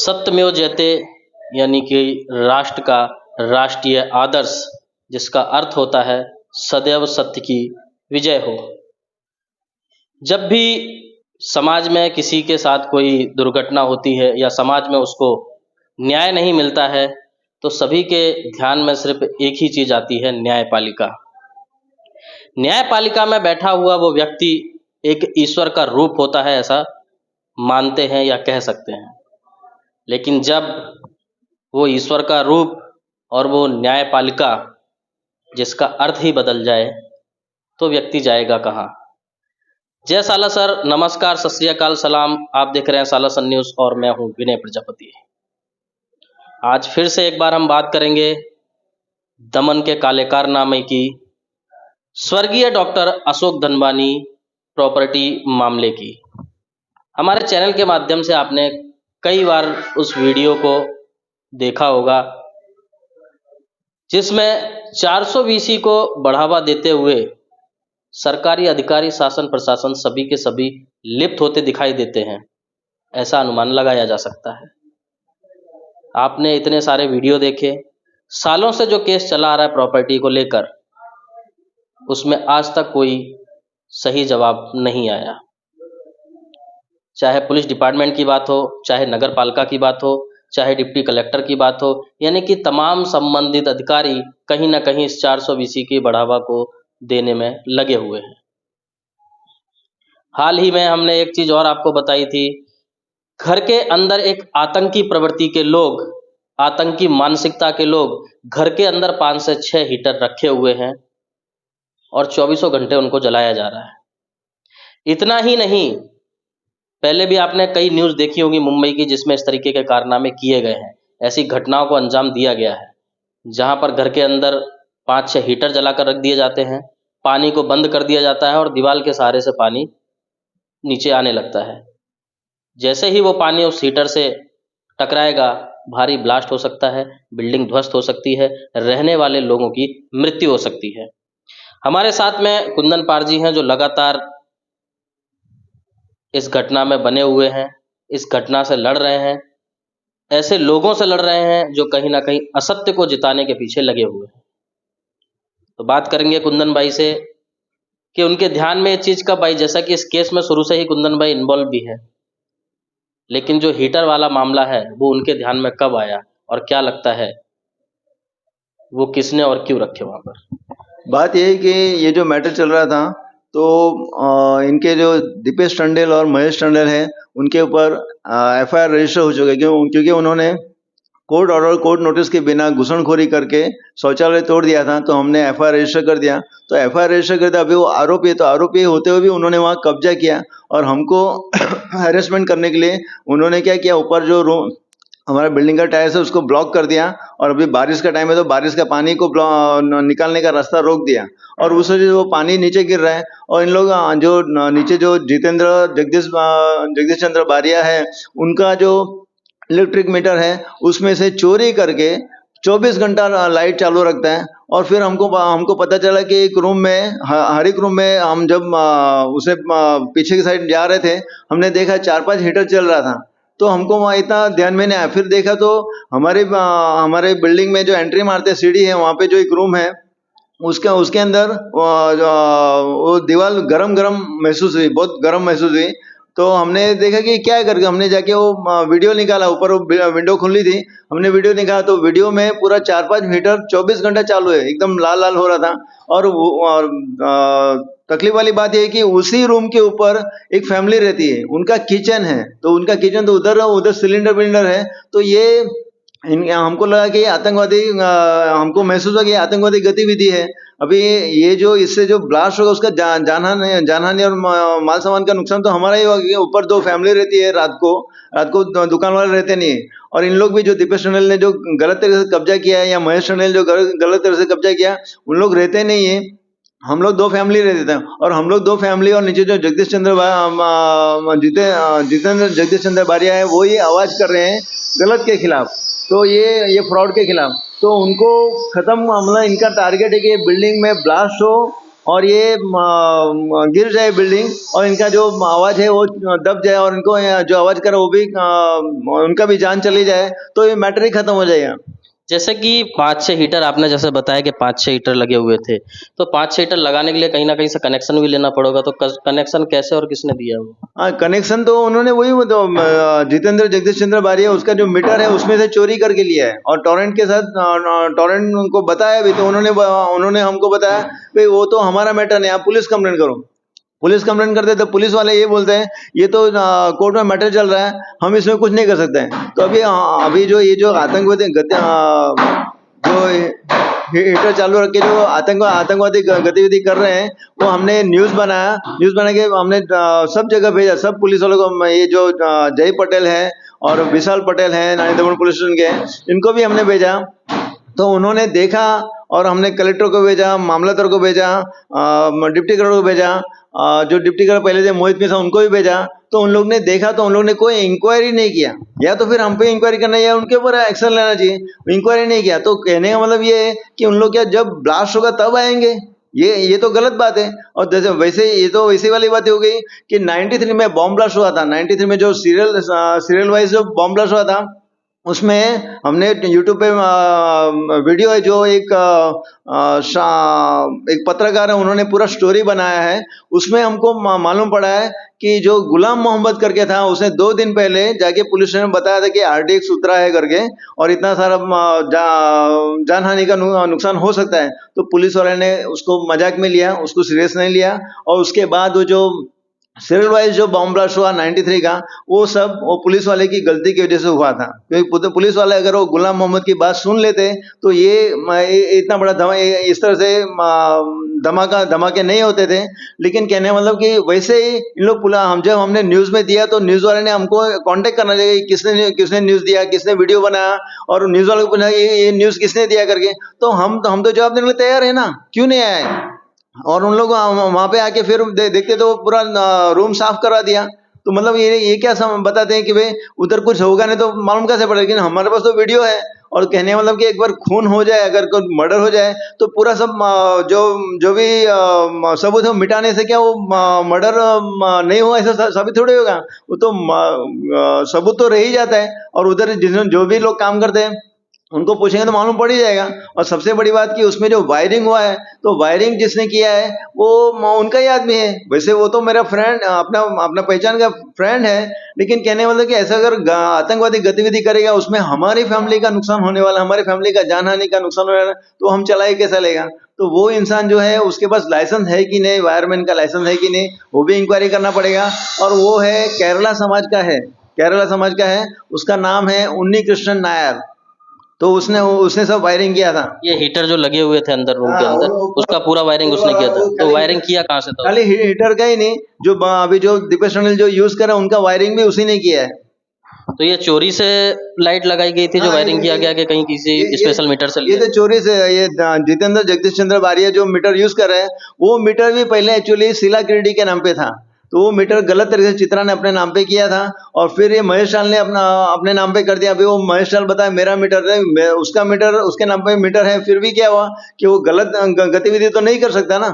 सत्यमेव जयते यानी कि राष्ट्र का राष्ट्रीय आदर्श, जिसका अर्थ होता है सदैव सत्य की विजय हो। जब भी समाज में किसी के साथ कोई दुर्घटना होती है या समाज में उसको न्याय नहीं मिलता है, तो सभी के ध्यान में सिर्फ एक ही चीज़ आती है, न्यायपालिका। न्यायपालिका में बैठा हुआ वो व्यक्ति एक ईश्वर का रूप होता है, ऐसा मानते हैं या कह सकते हैं। लेकिन जब वो ईश्वर का रूप और वो न्यायपालिका जिसका अर्थ ही बदल जाए, तो व्यक्ति जाएगा कहाँ। जय सालासर, नमस्कार, सत श्री अकाल, सलाम। आप देख रहे हैं सालासर न्यूज़ और मैं हूँ विनय प्रजापति। आज फिर से एक बार हम बात करेंगे दमन के काले कारनामे की, स्वर्गीय डॉक्टर अशोक धनवानी प्रॉपर्टी मामले की। हमारे चैनल के माध्यम से आपने कई बार उस वीडियो को देखा होगा जिसमें 420 को बढ़ावा देते हुए सरकारी अधिकारी, शासन प्रशासन सभी के सभी लिप्त होते दिखाई देते हैं, ऐसा अनुमान लगाया जा सकता है। आपने इतने सारे वीडियो देखे, सालों से जो केस चला आ रहा है प्रॉपर्टी को लेकर, उसमें आज तक कोई सही जवाब नहीं आया। चाहे पुलिस डिपार्टमेंट की बात हो, चाहे नगर पालिका की बात हो, चाहे डिप्टी कलेक्टर की बात हो, यानी कि तमाम संबंधित अधिकारी कहीं ना कहीं इस 420 की बढ़ावा को देने में लगे हुए हैं। हाल ही में हमने एक चीज़ और आपको बताई थी, घर के अंदर एक आतंकी प्रवृत्ति के लोग, आतंकी मानसिकता के लोग घर के अंदर 5 से 6 हीटर रखे हुए हैं और 24 घंटे उनको जलाया जा रहा है। इतना ही नहीं, पहले भी आपने कई न्यूज़ देखी होगी मुंबई की, जिसमें इस तरीके के कारनामे किए गए हैं। ऐसी घटनाओं को अंजाम दिया गया है जहां पर घर के अंदर 5-6 हीटर जलाकर रख दिए जाते हैं, पानी को बंद कर दिया जाता है और दीवार के सहारे से पानी नीचे आने लगता है। जैसे ही वो पानी उस हीटर से टकराएगा, भारी ब्लास्ट हो सकता है, बिल्डिंग ध्वस्त हो सकती है, रहने वाले लोगों की मृत्यु हो सकती है। हमारे साथ में कुंदन पार जी हैं, जो लगातार इस घटना में बने हुए हैं, इस घटना से लड़ रहे हैं, ऐसे लोगों से लड़ रहे हैं जो कहीं ना कहीं असत्य को जिताने के पीछे लगे हुए हैं। तो बात करेंगे कुंदन भाई से कि उनके ध्यान में ये चीज़ कब आई। जैसा कि इस केस में शुरू से ही कुंदन भाई इन्वॉल्व भी है, लेकिन जो हीटर वाला मामला है वो उनके ध्यान में कब आया और क्या लगता है वो किसने और क्यों रखे वहाँ पर? बात यह है कि ये जो मैटर चल रहा था, तो इनके जो दीपेश टंडेल और महेश टंडेल हैं, उनके ऊपर एफआईआर रजिस्टर हो चुका है, क्योंकि उन्होंने कोर्ट ऑर्डर, कोर्ट नोटिस के बिना घुसनखोरी करके शौचालय तोड़ दिया था। तो हमने एफआईआर रजिस्टर कर दिया। तो एफआईआर रजिस्टर कर दिया, अभी वो आरोपी है, तो आरोपी होते हुए भी उन्होंने वहाँ कब्जा किया और हमको हैरेसमेंट करने के लिए उन्होंने क्या किया, ऊपर जो रूम हमारा बिल्डिंग का टायर है उसको ब्लॉक कर दिया। और अभी बारिश का टाइम है तो बारिश का पानी को निकालने का रास्ता रोक दिया और उस वजह से वो पानी नीचे गिर रहा है। और इन लोग जो नीचे जो जगदीश चंद्र बारिया है, उनका जो इलेक्ट्रिक मीटर है उसमें से चोरी करके 24 घंटा लाइट चालू रखता है। और फिर हमको पता चला कि एक रूम में, हर एक रूम में हम जब उसे पीछे की साइड जा रहे थे, हमने देखा 4-5 हीटर चल रहा था। तो हमको वहाँ इतना ध्यान में नहीं आया। फिर देखा तो हमारे बिल्डिंग में जो एंट्री मारते सीढ़ी है, वहाँ पे जो एक रूम है, उसके अंदर वो दीवार गरम महसूस हुई, बहुत गर्म महसूस हुई। तो हमने देखा कि क्या करके हमने जाके वो वीडियो निकाला, ऊपर वो विंडो खुली थी, हमने वीडियो निकाला तो वीडियो में पूरा 4-5 मीटर 24 घंटा चालू है, एकदम लाल लाल हो रहा था। और तकलीफ वाली बात यह है कि उसी रूम के ऊपर एक फैमिली रहती है, उनका किचन है, तो उनका किचन तो उधर सिलेंडर विलेंडर है। तो ये हमको लगा कि आतंकवादी, हमको महसूस हुआ कि आतंकवादी गतिविधि है। अभी ये जो इससे जो ब्लास्ट होगा उसका जानहानि और माल सामान का नुकसान तो हमारा ही होगा। ऊपर 2 फैमिली रहती है, रात को दुकान वाले रहते नहीं है। और इन लोग भी, जो दीपेश टंडेल ने जो गलत तरीके से कब्जा किया है, या महेश टंडेल जो गलत तरह से कब्जा किया, उन लोग रहते नहीं है। हम लोग 2 फैमिली रहते थे और हम लोग 2 फैमिली, और नीचे जो जगदीश चंद्र बारिया है, वो ये आवाज कर रहे हैं गलत के खिलाफ, तो ये फ्रॉड के खिलाफ। तो उनको खत्म, मतलब इनका टारगेट है कि बिल्डिंग में ब्लास्ट हो और ये गिर जाए बिल्डिंग, और इनका जो आवाज है वो दब जाए, और इनको जो आवाज करे वो भी उनका भी जान चली जाए, तो ये मैटर ही खत्म हो जाएगा। जैसे कि 5-6 हीटर आपने जैसे बताया कि 5-6 हीटर लगे हुए थे, तो 5-6 हीटर लगाने के लिए कहीं ना कहीं से कनेक्शन भी लेना पड़ेगा, तो कनेक्शन कैसे और किसने दिया वो? हाँ, कनेक्शन तो उन्होंने वही वो तो जितेंद्र जगदीश चंद्र बारिया, उसका जो मीटर है उसमें से चोरी करके लिया है, और टॉरेंट के साथ टॉरेंट उनको बताया भी, तो उन्होंने हमको बताया भाई वो तो हमारा मैटर नहीं, आप पुलिस कंप्लेंट करो। पुलिस कंप्लेंट करते तो पुलिस वाले ये बोलते हैं ये तो कोर्ट में मैटर चल रहा है, हम इसमें कुछ नहीं कर सकते हैं। तो अभी जो आतंकवादी जो हीटर चालू रख के जो आतंकवादी गतिविधि कर रहे हैं, वो हमने न्यूज बना के हमने सब जगह भेजा, सब पुलिस वालों को। ये जो जय पटेल है और विशाल पटेल है नारायणपुर पुलिस स्टेशन के, इनको भी हमने भेजा। तो उन्होंने देखा, और हमने कलेक्टर को भेजा, मामलतदार को भेजा, डिप्टी कलेक्टर को भेजा, जो डिप्टी कलेक्टर पहले थे मोहित मिश्रा, उनको भी भेजा। तो उन लोग ने देखा, तो उन लोग ने कोई इंक्वायरी नहीं किया, या तो फिर हम पे इंक्वायरी करना या उनके ऊपर एक्शन लेना चाहिए। इंक्वायरी नहीं किया, तो कहने का मतलब ये है कि उन लोग क्या जब ब्लास्ट होगा तब आएंगे? ये तो गलत बात है। और जैसे वैसे ये तो वैसी वाली बात हो गई कि 93 में बॉम्ब ब्लास्ट हुआ था। 93 में जो सीरियल वाइज जो बॉम्ब ब्लास्ट हुआ था, उसमें हमने यूट्यूब पे वीडियो है, जो एक पत्रकार है, उन्होंने पूरा स्टोरी बनाया है। उसमें हमको मालूम पड़ा है कि जो गुलाम मोहम्मद करके था, उसने 2 दिन पहले जाके पुलिस स्टेशन में बताया था कि RDX उतरा है करके, और इतना सारा जानहानि का नुकसान हो सकता है। तो पुलिस वाले ने उसको मजाक में लिया, उसको सीरियस नहीं लिया, और उसके बाद वो जो सीरियल वाइज जो बॉम्ब ब्लास्ट हुआ 93 का, वो पुलिस वाले की गलती की वजह से हुआ था। क्योंकि पुलिस वाले अगर वो गुलाम मोहम्मद की बात सुन लेते, तो ये इतना बड़ा इस तरह से धमाके नहीं होते थे। लेकिन कहने मतलब कि वैसे ही इन लोग जब हमने न्यूज में दिया, तो न्यूज वाले ने हमको कांटेक्ट करना चाहिए, किसने न्यूज दिया, किसने वीडियो बनाया, और न्यूज वाले को पूछा ये न्यूज किसने दिया करके। तो हम तो जवाब देने के लिए तैयार है ना, क्यों नहीं आए? और उन लोग वहां पे आके फिर देखते तो पूरा रूम साफ करा दिया। तो मतलब ये क्या बताते हैं कि भाई उधर कुछ होगा नहीं तो मालूम कैसे पड़ेगा? लेकिन हमारे पास तो वीडियो है, और कहने का मतलब कि एक बार खून हो जाए, अगर कोई मर्डर हो जाए, तो पूरा सब जो भी सबूत है वो मिटाने से क्या वो मर्डर नहीं हुआ ऐसा साबित थोड़ी होगा। वो तो सबूत तो रह ही जाता है, और उधर जो भी लोग काम करते हैं उनको पूछेंगे तो मालूम पड़ ही जाएगा। और सबसे बड़ी बात कि उसमें जो वायरिंग हुआ है, तो वायरिंग जिसने किया है वो उनका ही आदमी है। वैसे वो तो मेरा फ्रेंड, अपना पहचान का फ्रेंड है, लेकिन कहने वाला कि ऐसा अगर आतंकवादी गतिविधि करेगा, उसमें हमारी फैमिली का नुकसान होने वाला, हमारी फैमिली का जानहानि का नुकसान होने वाला, तो हम चलाए कैसा लेगा? तो वो इंसान जो है उसके पास लाइसेंस है कि नहीं, वायरमैन का लाइसेंस है कि नहीं, वो भी इंक्वायरी करना पड़ेगा। और वो है केरला समाज का है, केरला समाज का है, उसका नाम है उन्नी कृष्णन नायर। तो उसने सब वायरिंग किया था। ये हीटर जो लगे हुए थे अंदर रूम के हाँ, अंदर, उसका पूरा वायरिंग उसने किया था, तो वायरिंग किया कहाँ से था? खाली हीटर का ही नहीं, जो अभी जो दीपेश टंडन जो यूज कर रहे हैं उनका वायरिंग भी उसी ने किया है। तो ये चोरी से लाइट लगाई गई थी जो हाँ, वायरिंग किया गया कि कहीं किसी स्पेशल मीटर से ये लिया? तो चोरी से, ये जितेंद्र जगदीश चंद्र बारिया जो मीटर यूज कर रहे हैं, वो मीटर भी पहले एक्चुअली शीला किरडी के नाम पे था। तो वो मीटर गलत तरीके से चित्रा ने अपने नाम पे किया था, और फिर ये महेश लाल ने अपने नाम पे कर दिया। अभी वो महेश लाल बताया मेरा मीटर है, उसका मीटर उसके नाम पे मीटर है, फिर भी क्या हुआ कि वो गलत गतिविधि तो नहीं कर सकता ना।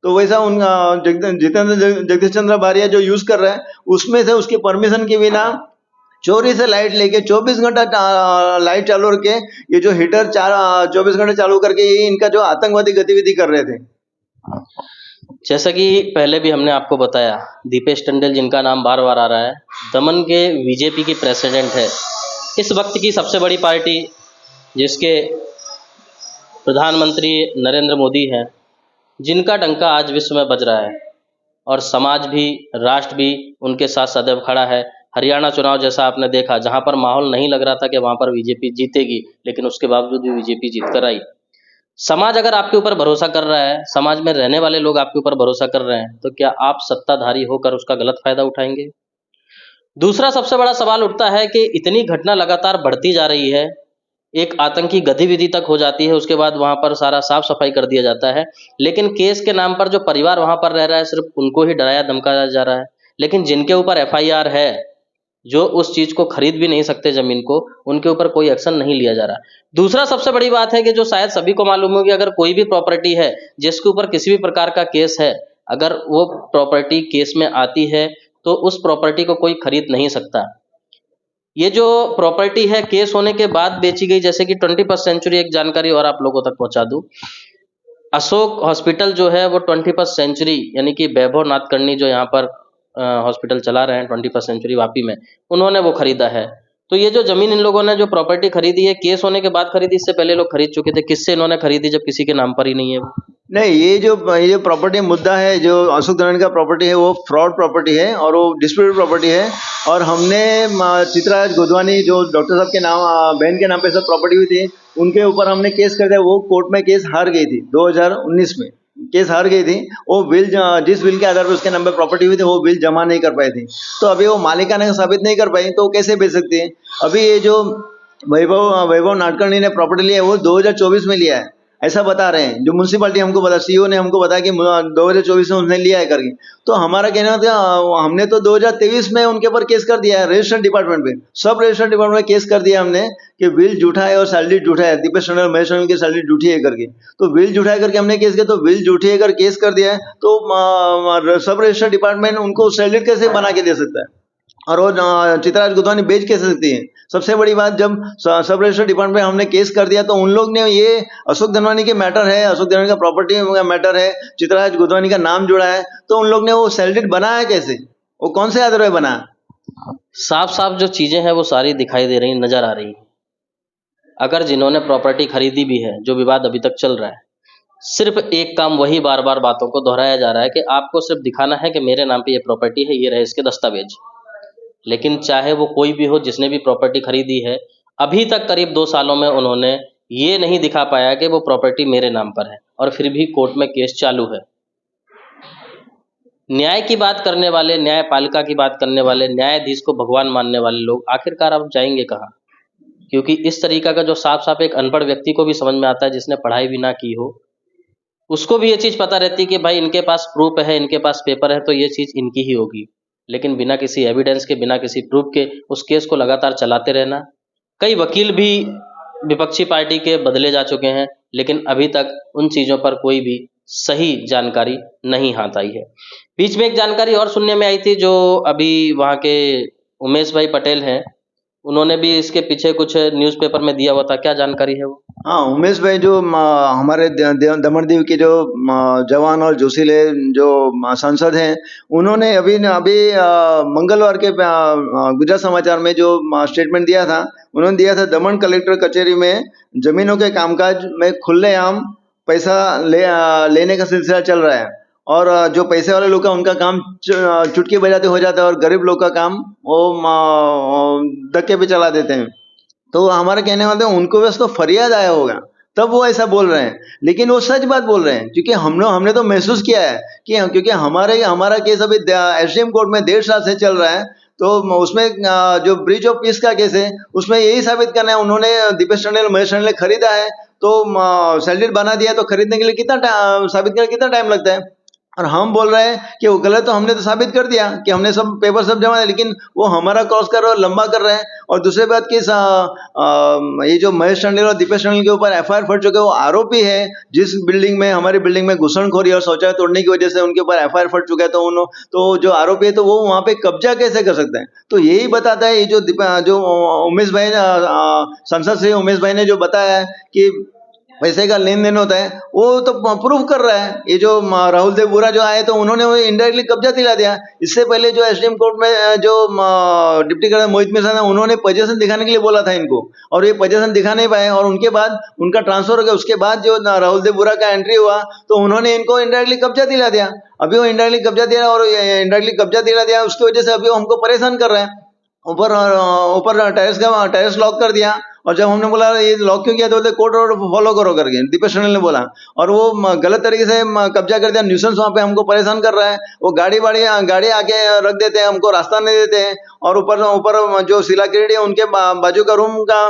तो वैसा उन जितेंद्र जगदीश चंद्र बारिया जो यूज कर रहा है, उसमें से उसकी परमिशन के बिना चोरी से लाइट लेके 24 घंटा लाइट चालू रखे, ये जो हीटर 24 घंटे चालू करके ये इनका जो आतंकवादी गतिविधि कर रहे थे। जैसा कि पहले भी हमने आपको बताया, दीपेश टंडन जिनका नाम बार बार आ रहा है, दमन के बीजेपी की प्रेसिडेंट है, इस वक्त की सबसे बड़ी पार्टी, जिसके प्रधानमंत्री नरेंद्र मोदी हैं, जिनका डंका आज विश्व में बज रहा है, और समाज भी, राष्ट्र भी उनके साथ सदैव खड़ा है। हरियाणा चुनाव जैसा आपने देखा, जहां पर माहौल नहीं लग रहा था कि वहां पर बीजेपी जीतेगी, लेकिन उसके बावजूद भी बीजेपी जीत कर आई। समाज अगर आपके ऊपर भरोसा कर रहा है, समाज में रहने वाले लोग आपके ऊपर भरोसा कर रहे हैं, तो क्या आप सत्ताधारी होकर उसका गलत फायदा उठाएंगे? दूसरा सबसे बड़ा सवाल उठता है कि इतनी घटना लगातार बढ़ती जा रही है, एक आतंकी गतिविधि तक हो जाती है, उसके बाद वहां पर सारा साफ सफाई कर दिया जाता है, लेकिन केस के नाम पर जो परिवार वहां पर रह रहा है, सिर्फ उनको ही डराया धमकाया जा रहा है। लेकिन जिनके ऊपर FIR है, जो उस चीज को खरीद भी नहीं सकते जमीन को, उनके ऊपर कोई एक्शन नहीं लिया जा रहा। दूसरा सबसे बड़ी बात है कि जो शायद सभी को मालूम होगी, अगर कोई भी प्रॉपर्टी है जिसके ऊपर किसी भी प्रकार का केस है, अगर वो प्रॉपर्टी केस में आती है तो उस प्रॉपर्टी को कोई खरीद नहीं सकता। ये जो प्रॉपर्टी है केस होने के बाद बेची गई, जैसे कि 21st सेंचुरी, एक जानकारी और आप लोगों तक पहुंचा दूं, अशोक हॉस्पिटल जो है वो 21st सेंचुरी यानी कि वैभव नाथकर्णी जो यहाँ पर हॉस्पिटल चला रहे हैं 21st सेंचुरी वापी में, उन्होंने वो खरीदा है। तो ये जो जमीन इन लोगों ने जो प्रॉपर्टी खरीदी है केस होने के बाद खरीदी, इससे पहले लोग खरीद चुके थे। किससे इन्होंने खरीदी जब किसी के नाम पर ही नहीं है वो? नहीं, ये जो प्रॉपर्टी मुद्दा है, जो अशोक दरानी का प्रॉपर्टी है, वो फ्रॉड प्रॉपर्टी है और वो डिस्प्यूटेड प्रॉपर्टी है। और हमने चित्राज गोदवानी जो डॉक्टर साहब के नाम बहन के नाम पे सब प्रॉपर्टी हुई थी, उनके ऊपर हमने केस कर दिया। वो कोर्ट में केस हार गई थी, 2019 में केस हार गई थी। वो बिल जिस बिल के आधार पर उसके नाम पे प्रॉपर्टी हुई थी वो बिल जमा नहीं कर पाई थी, तो अभी वो मालिकाना साबित नहीं कर पाई, तो वो कैसे बेच सकती है? अभी ये जो वैभव नाडकर्णी ने प्रॉपर्टी लिया है वो 2024 में लिया है, ऐसा बता रहे हैं। जो म्यूनसिपालिटी हमको बता, सीईओ ने हमको बताया कि 2024 में उसने लिया है करके। तो हमारा कहना था हमने तो 2023 में उनके ऊपर केस कर दिया है रजिस्टर डिपार्टमेंट पे, सब रजिस्टर डिपार्टमेंट में केस कर दिया हमने कि बिल झूठा है और सैलरी झूठा है, दीपेश टंडन महेश टंडन की सैलरी झूठी है करके। तो बिल झूठा है करके हमने केस किया, तो बिल झूठी है कर केस कर दिया है, तो सब रजिस्टर डिपार्टमेंट उनको सैलरी कैसे बना के दे सकता है? और वो चित्राज गोदवानी बेच कैसे सकती है? सबसे बड़ी बात, जब सब रजिस्टर डिपार्टमेंट में हमने केस कर दिया तो उन लोग ने, ये अशोक धनवानी के मैटर है, अशोक धनवानी का प्रॉपर्टी का मैटर है, चित्राज गोदवानी का नाम जुड़ा है, तो उन लोग ने वो सैलरी बनाया कैसे? वो कौन से आधार पे बनाया? साफ साफ जो चीजें हैं वो सारी दिखाई दे रही, नजर आ रही है। अगर जिन्होंने प्रॉपर्टी खरीदी भी है, जो विवाद अभी तक चल रहा है, सिर्फ एक काम वही बार बार बातों को दोहराया जा रहा है कि आपको सिर्फ दिखाना है कि मेरे नाम पे ये प्रॉपर्टी है, ये रहे इसके दस्तावेज। लेकिन चाहे वो कोई भी हो जिसने भी प्रॉपर्टी खरीदी है, अभी तक करीब 2 सालों में उन्होंने ये नहीं दिखा पाया कि वो प्रॉपर्टी मेरे नाम पर है, और फिर भी कोर्ट में केस चालू है। न्याय की बात करने वाले, न्यायपालिका की बात करने वाले, न्यायाधीश को भगवान मानने वाले लोग आखिरकार अब जाएंगे कहाँ? क्योंकि इस तरीका का जो साफ साफ एक अनपढ़ व्यक्ति को भी समझ में आता है, जिसने पढ़ाई भी ना की हो, उसको भी ये चीज़ पता रहती है कि भाई इनके पास प्रूफ है, इनके पास पेपर है, तो ये चीज़ इनकी ही होगी। लेकिन बिना किसी एविडेंस के, बिना किसी प्रूफ के उस केस को लगातार चलाते रहना। कई वकील भी विपक्षी पार्टी के बदले जा चुके हैं, लेकिन अभी तक उन चीज़ों पर कोई भी सही जानकारी नहीं हाथ आई है। बीच में एक जानकारी और सुनने में आई थी, जो अभी वहाँ के उमेश भाई पटेल हैं, उन्होंने भी इसके पीछे कुछ न्यूज़पेपर में दिया हुआ था। क्या जानकारी है वो? हाँ, उमेश भाई जो हमारे दमनदीव के जो जवान और जोशीले जो सांसद हैं, उन्होंने अभी मंगलवार के गुजरात समाचार में जो स्टेटमेंट दिया था, उन्होंने दिया था दमन कलेक्टर कचहरी में जमीनों के कामकाज में खुलेआम पैसा लेने का सिलसिला चल रहा है, और जो पैसे वाले लोग का उनका काम चुटकी बजाते हो जाता है, और गरीब लोग का काम वो धक्के पे चला देते हैं। तो हमारे कहने वाले उनको बस तो फरियाद आया होगा तब वो ऐसा बोल रहे हैं, लेकिन वो सच बात बोल रहे हैं, क्योंकि हमने तो महसूस किया है कि क्योंकि हमारा केस अभी एसडीएम कोर्ट में 1.5 साल से चल रहा है। तो उसमें जो ब्रीच ऑफ पीस का केस है, उसमें यही साबित करना है, उन्होंने दीपेश टंडन महेश टंडन ने खरीदा है, तो सैलरी बना दिया, तो खरीदने के लिए साबित करने कितना टाइम लगता है? और हम बोल रहे हैं कि वो गलत, तो हमने तो साबित कर दिया कि हमने सब पेपर सब जमा दिया, लेकिन वो हमारा क्रॉस कर रहे और लंबा कर रहे हैं। और दूसरी बात कि ये जो महेश टंडन और दीपेश टंडन के ऊपर एफआईआर फट चुके, वो आरोपी है, जिस बिल्डिंग में, हमारी बिल्डिंग में घुसनखोरी और शौचालय तोड़ने की वजह से उनके ऊपर एफआईआर फट चुका है, तो जो आरोपी है तो वो वहां पे कब्जा कैसे कर सकते हैं? तो यही बताता है, ये जो उमेश भाई संसद से उमेश भाई ने जो बताया है कि पैसे का लेन देन होता है, वो तो प्रूफ कर रहा है। ये जो राहुल देव बुरा जो आए, तो उन्होंने इनडायरेक्टली कब्जा दिला दिया। इससे पहले जो एसडीएम कोर्ट में जो डिप्टी कलेक्टर मोहित मिश्रा था, उन्होंने पोजीशन दिखाने के लिए बोला था इनको, और ये पोजीशन दिखा नहीं पाए, और उनके बाद उनका ट्रांसफर हो गया। उसके बाद जो राहुल देव बुरा का एंट्री हुआ, तो उन्होंने इनको इनडायरेक्टली कब्जा दिला दिया। अभी वो इनडायरेक्टली कब्जा दिया, और इनडायरेक्टली कब्जा दिला दिया, उसकी वजह से अभी वो हमको परेशान कर रहे हैं। ऊपर टेरेस लॉक कर दिया, और जब हमने बोला ये लॉक क्यों किया, तो बोलते कोर्ट ऑर्डर फॉलो करो करके दीपेश टंडन ने बोला, और वो गलत तरीके से कब्जा कर दिया। न्यूसेंस वहां पे हमको परेशान कर रहा है। वो गाड़ी आके रख देते हैं, हमको रास्ता नहीं देते हैं, और ऊपर जो शीला किरडी है, उनके बाजू का रूम का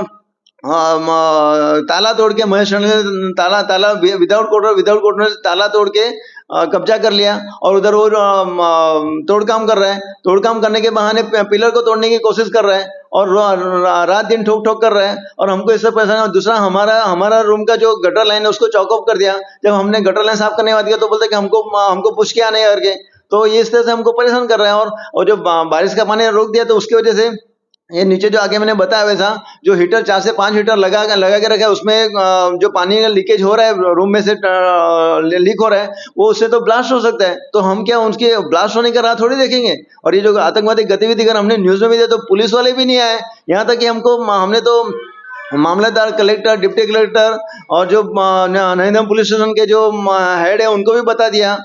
ताला तोड़ के महेश टंडन ताला विदाउट कोर्ट ताला तोड़ के कब्जा कर लिया और उधर वो तोड़ काम कर रहे हैं। तोड़ काम करने के बहाने पिलर को तोड़ने की कोशिश कर रहे हैं और रात दिन ठोक ठोक कर रहे हैं और हमको इससे परेशान। दूसरा हमारा रूम का जो गटर लाइन है उसको चौक ऑफ कर दिया। जब हमने गटर लाइन साफ करने के बाद दिया तो बोलते कि हमको पुश किया नहीं करके। तो ये इस तरह से हमको परेशान कर रहे हैं। और जो बारिश का पानी रोक दिया तो उसकी वजह से ये नीचे जो आगे मैंने बताया वैसा जो हीटर 4 से 5 हीटर लगा के रखा है उसमें जो पानी का लीकेज हो रहा है रूम में से लीक हो रहा है वो उससे तो ब्लास्ट हो सकता है। तो हम क्या उसके ब्लास्ट होने का राह थोड़ी देखेंगे। और ये जो आतंकवादी गतिविधि कर हमने न्यूज में भी दिया तो पुलिस वाले भी नहीं आए। यहाँ तक कि हमने तो मामलेदार, कलेक्टर, डिप्टी कलेक्टर और जो नरेंद्र पुलिस स्टेशन के जो हेड है उनको भी बता दिया।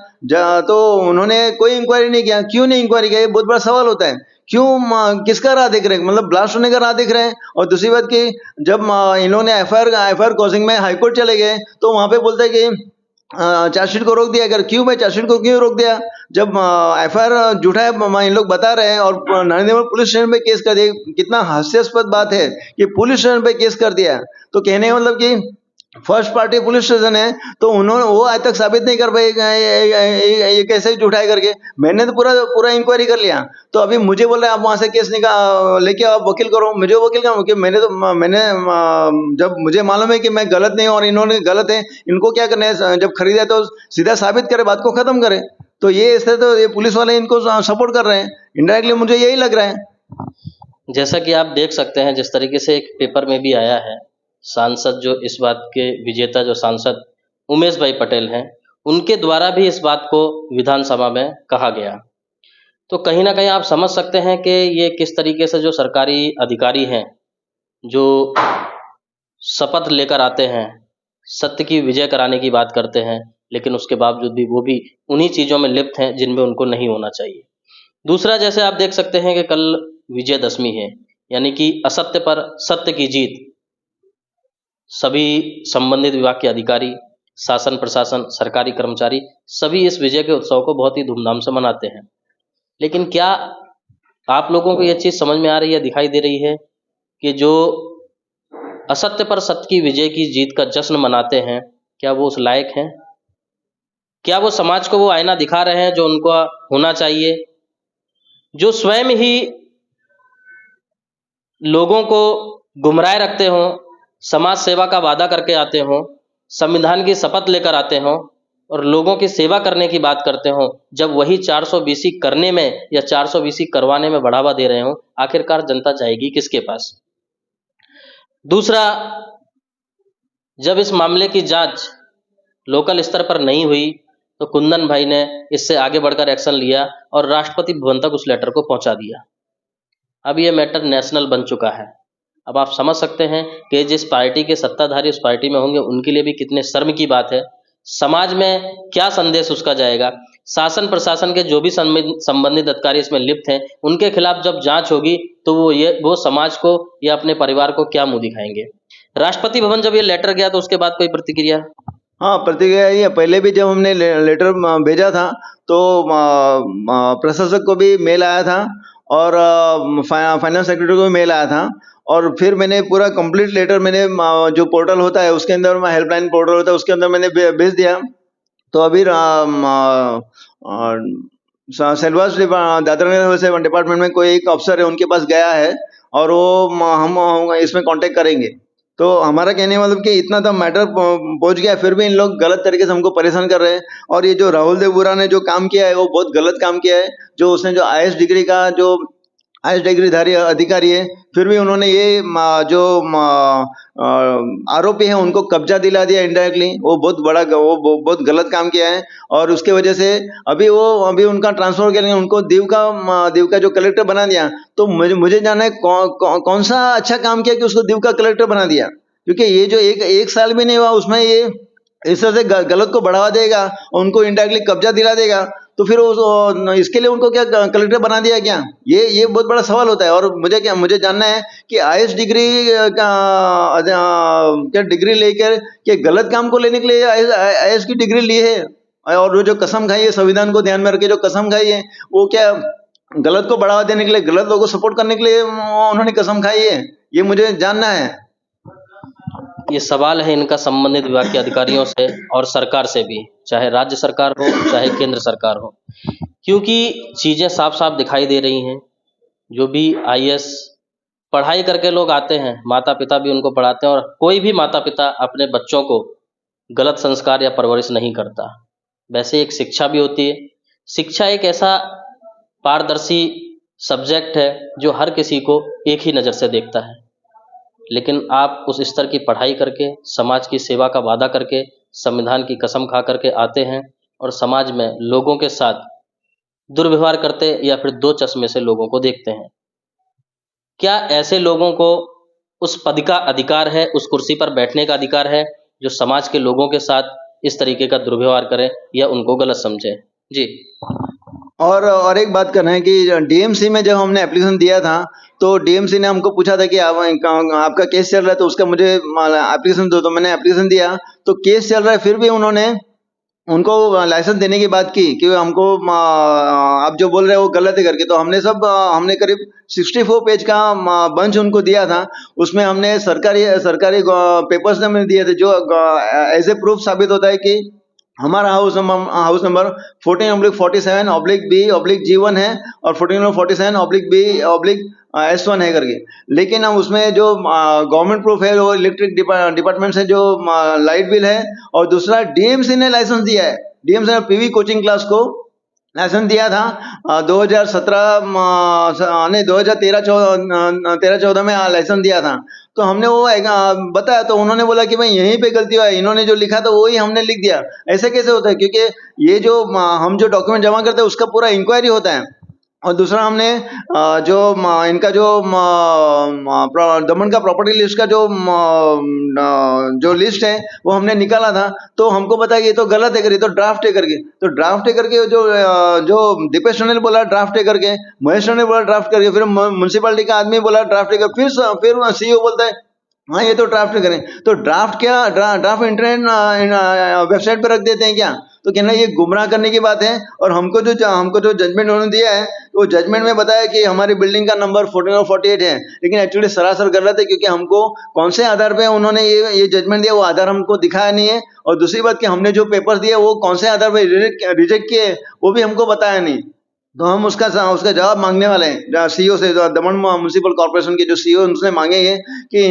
तो उन्होंने कोई इंक्वायरी नहीं किया। क्यों नहीं इंक्वायरी किया, ये बहुत बड़ा सवाल होता है। क्यों किसका राह देख रहे हैं, मतलब ब्लास्ट होने का राह देख रहे हैं। और दूसरी बात कि जब इन्होंने एफआईआर कॉजिंग में हाईकोर्ट चले गए तो वहां पे बोलते हैं कि चार्जशीट को रोक दिया। अगर क्यों भाई चार्जशीट को क्यों रोक दिया जब एफआईआर झूठा है इन लोग बता रहे हैं और नरेंद्र पुलिस स्टेशन पे केस कर दिया। कितना हास्यास्पद बात है कि पुलिस स्टेशन पे केस कर दिया। तो कहने का मतलब कि फर्स्ट पार्टी पुलिस स्टेशन है तो उन्होंने वो आज तक साबित नहीं कर पाए ये कैसे झूठा है करके। मैंने तो पूरा इंक्वायरी कर लिया। तो अभी मुझे बोल रहे हैं आप वहां से केस लेके आप वकील करो। मुझे वकील का वकील मैंने जब मुझे मालूम है कि मैं गलत नहीं हूं और इन्होंने गलत है, इनको क्या करना है जब खरीदा तो सीधा साबित करे, बात को खत्म करे। तो ये इससे तो ये पुलिस वाले इनको सपोर्ट कर रहे हैं इनडायरेक्टली, मुझे यही लग रहा है। जैसा कि आप देख सकते हैं जिस तरीके से एक पेपर में भी आया है, सांसद जो इस बात के विजेता जो सांसद उमेश भाई पटेल हैं उनके द्वारा भी इस बात को विधानसभा में कहा गया। तो कहीं ना कहीं आप समझ सकते हैं कि ये किस तरीके से जो सरकारी अधिकारी हैं जो शपथ लेकर आते हैं, सत्य की विजय कराने की बात करते हैं, लेकिन उसके बावजूद भी वो भी उन्हीं चीज़ों में लिप्त हैं जिनमें उनको नहीं होना चाहिए। दूसरा, जैसे आप देख सकते हैं कि कल विजयदशमी है, यानी कि असत्य पर सत्य की जीत। सभी संबंधित विभाग के अधिकारी, शासन प्रशासन, सरकारी कर्मचारी सभी इस विजय के उत्सव को बहुत ही धूमधाम से मनाते हैं। लेकिन क्या आप लोगों को यह चीज़ समझ में आ रही है, दिखाई दे रही है कि जो असत्य पर सत्य की विजय की जीत का जश्न मनाते हैं, क्या वो उस लायक हैं? क्या वो समाज को वो आईना दिखा रहे हैं जो उनको होना चाहिए? जो स्वयं ही लोगों को गुमराह रखते हों, समाज सेवा का वादा करके आते हों, संविधान की शपथ लेकर आते हों और लोगों की सेवा करने की बात करते हों, जब वही 420 करने में या 420 करवाने में बढ़ावा दे रहे हों, आखिरकार जनता जाएगी किसके पास? दूसरा, जब इस मामले की जांच लोकल स्तर पर नहीं हुई तो कुंदन भाई ने इससे आगे बढ़कर एक्शन लिया और राष्ट्रपति भवन तक उस लेटर को पहुंचा दिया। अब ये मैटर नेशनल बन चुका है। अब आप समझ सकते हैं कि जिस पार्टी के सत्ताधारी उस पार्टी में होंगे उनके लिए भी कितने शर्म की बात है। समाज में क्या संदेश उसका जाएगा? शासन प्रशासन के जो भी संबंधित अधिकारी इसमें लिप्त हैं उनके खिलाफ जब जांच होगी तो वो समाज को या अपने परिवार को क्या मुंह दिखाएंगे? राष्ट्रपति भवन जब ये लेटर गया तो उसके बाद कोई प्रतिक्रिया? हाँ, प्रतिक्रिया ये पहले भी जब हमने लेटर भेजा था तो प्रशासक को भी मेल आया था और फाइनेंस सेक्रेटरी को भी मेल आया था। और फिर मैंने पूरा कंप्लीट लेटर मैंने जो पोर्टल होता है उसके अंदर, हेल्पलाइन पोर्टल होता है उसके अंदर मैंने भेज दिया। तो अभी सेलवास दादरा नगर से डिपार्टमेंट में कोई एक अफसर है उनके पास गया है और वो हम इसमें कांटेक्ट करेंगे। तो हमारा कहने मतलब कि इतना तो मैटर पहुंच गया फिर भी इन लोग गलत तरीके से हमको परेशान कर रहे हैं। और ये जो राहुल देवबुरा ने जो काम किया है वो बहुत गलत काम किया है। जो उसने जो आईएएस डिग्री का जो आईएएस डिग्रीधारी अधिकारी है फिर भी उन्होंने ये जो आरोपी है उनको कब्जा दिला दिया इनडायरेक्टली। वो बहुत गलत काम किया है और उसके वजह से अभी उनका ट्रांसफर के लिए उनको दीव का जो कलेक्टर बना दिया। तो मुझे जानना है कौन सा अच्छा काम किया कि उसको दीव का कलेक्टर बना दिया, क्योंकि ये जो एक साल भी नहीं हुआ उसमें ये इस तरह से गलत को बढ़ावा देगा, उनको इनडायरेक्टली कब्जा दिला देगा। तो फिर इसके लिए उनको क्या कलेक्टर बना दिया क्या? ये बहुत बड़ा सवाल होता है। और मुझे जानना है कि आईएएस डिग्री क्या डिग्री लेकर के गलत काम को लेने के लिए आईएएस की डिग्री ली है, और वो जो कसम खाई है संविधान को ध्यान में रख के जो कसम खाई है वो क्या गलत को बढ़ावा देने के लिए, गलत लोगों को सपोर्ट करने के लिए उन्होंने कसम खाई है? ये मुझे जानना है। ये सवाल है इनका संबंधित विभाग के अधिकारियों से और सरकार से भी, चाहे राज्य सरकार हो चाहे केंद्र सरकार हो, क्योंकि चीज़ें साफ साफ दिखाई दे रही हैं। जो भी आईएएस पढ़ाई करके लोग आते हैं, माता पिता भी उनको पढ़ाते हैं, और कोई भी माता पिता अपने बच्चों को गलत संस्कार या परवरिश नहीं करता। वैसे एक शिक्षा भी होती है। शिक्षा एक ऐसा पारदर्शी सब्जेक्ट है जो हर किसी को एक ही नज़र से देखता है, लेकिन आप उस स्तर की पढ़ाई करके, समाज की सेवा का वादा करके, संविधान की कसम खा करके आते हैं और समाज में लोगों के साथ दुर्व्यवहार करते या फिर दो चश्मे से लोगों को देखते हैं। क्या ऐसे लोगों को उस पद का अधिकार है, उस कुर्सी पर बैठने का अधिकार है, जो समाज के लोगों के साथ इस तरीके का दुर्व्यवहार करें या उनको गलत समझें? जी। और एक बात करना है कि डीएमसी में जब हमने एप्लीकेशन दिया था, तो डीएमसी ने हमको पूछा था कि आपका केस चल रहा है, तो उसका मुझे एप्लीकेशन दो। तो मैंने एप्लीकेशन दिया, तो केस चल रहा है, फिर भी उन्होंने उनको लाइसेंस देने की बात की कि हमको आप जो बोल रहे हो वो गलत है करके। तो हमने करीब 64 पेज का बंच उनको दिया था। उसमें हमने सरकारी पेपर्स में दिए थे, जो एज ए प्रूफ साबित होता है कि हमारा हाउस नंबर 14/47/B/G1 है और 14/47/B/S1 है करके। लेकिन हम उसमें जो गवर्नमेंट प्रूफ है वो इलेक्ट्रिक डिपार्टमेंट से जो लाइट बिल है, और दूसरा डीएमसी ने लाइसेंस दिया है। डीएमसी ने पीवी कोचिंग क्लास को लाइसेंस दिया था 2013-14 में लाइसेंस दिया था। तो हमने वो बताया, तो उन्होंने बोला कि भाई यहीं पे गलती हुआ है, इन्होंने जो लिखा था वही हमने लिख दिया। ऐसे कैसे होता है? क्योंकि ये जो हम जो डॉक्यूमेंट जमा करते हैं उसका पूरा इंक्वायरी होता है। और दूसरा हमने इनका जो दमन का प्रॉपर्टी लिस्ट का जो लिस्ट है वो हमने निकाला था। तो हमको पता है कि ये तो गलत है करके, तो ड्राफ्ट है करके। तो ड्राफ्ट है करके जो दीपेश ने बोला ड्राफ्ट है करके, महेश ने बोला ड्राफ्ट करके, फिर म्यूनसिपालिटी का आदमी बोला ड्राफ्ट है करके, फिर सीईओ बोलता है हाँ ये तो ड्राफ्ट करें। तो ड्राफ्ट ड्राफ्ट इंटरनेट वेबसाइट पर रख देते हैं क्या? तो कहना ये गुमराह करने की बात है। और हमको जो जजमेंट उन्होंने दिया है, वो जजमेंट में बताया कि हमारी बिल्डिंग का नंबर 14 और 48 है, लेकिन एक्चुअली सरासर गलत है। क्योंकि हमको कौन से आधार पे उन्होंने ये जजमेंट दिया वो आधार हमको दिखाया नहीं है। और दूसरी बात कि हमने जो पेपर दिए वो कौन से आधार पर रिजेक्ट किए वो भी हमको बताया नहीं। तो हम उसका जवाब मांगने वाले हैं सीईओ से। दमन म्युनिसिपल कॉर्पोरेशन के जो सीईओ उनसे मांगेंगे कि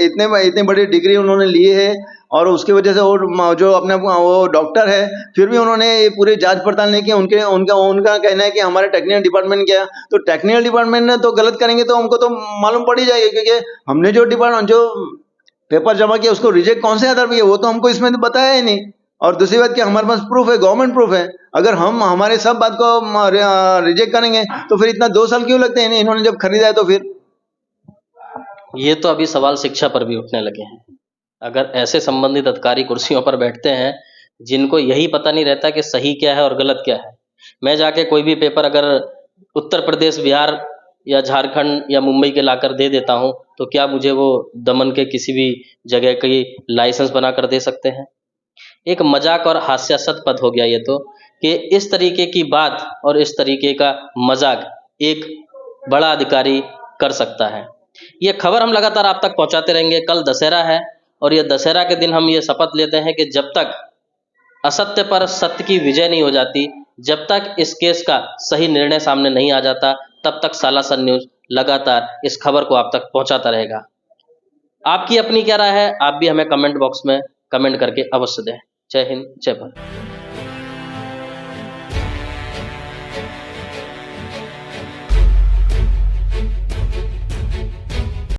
इतने बड़ी डिग्री उन्होंने ली है, और उसकी वजह से वो जो अपने वो डॉक्टर है, फिर भी उन्होंने ये पूरी जांच पड़ताल नहीं की। उनका कहना है कि हमारे टेक्निकल डिपार्टमेंट क्या, तो टेक्निकल डिपार्टमेंट ने तो गलत करेंगे तो हमको तो मालूम पड़ ही जाएगा। क्योंकि हमने जो पेपर जमा किया उसको रिजेक्ट कौन से आधार पर किया वो तो हमको इसमें तो बताया ही नहीं। और दूसरी बात कि हमारे पास प्रूफ है, गवर्नमेंट प्रूफ है। अगर हम हमारे सब बात को रिजेक्ट करेंगे तो फिर इतना 2 साल क्यों लगते हैं इन्होंने जब खरीदा है तो फिर। ये तो अभी सवाल शिक्षा पर भी उठने लगे हैं। अगर ऐसे संबंधित अधिकारी कुर्सियों पर बैठते हैं जिनको यही पता नहीं रहता कि सही क्या है और गलत क्या है। मैं जाके कोई भी पेपर अगर उत्तर प्रदेश, बिहार या झारखंड या मुंबई के लाकर दे देता हूँ, तो क्या मुझे वो दमन के किसी भी जगह की लाइसेंस बना कर दे सकते हैं? एक मजाक और हास्यास्पद पद हो गया ये तो, कि इस तरीके की बात और इस तरीके का मजाक एक बड़ा अधिकारी कर सकता है। ये खबर हम लगातार आप तक पहुंचाते रहेंगे। कल दशहरा है और ये दशहरा के दिन हम ये शपथ लेते हैं कि जब तक असत्य पर सत्य की विजय नहीं हो जाती, जब तक इस केस का सही निर्णय सामने नहीं आ जाता, तब तक सालासर न्यूज़ लगातार इस खबर को आप तक पहुंचाता रहेगा। आपकी अपनी क्या राय है? आप भी हमें कमेंट बॉक्स में कमेंट करके अवश्य दें। जय हिंद, जय भारत।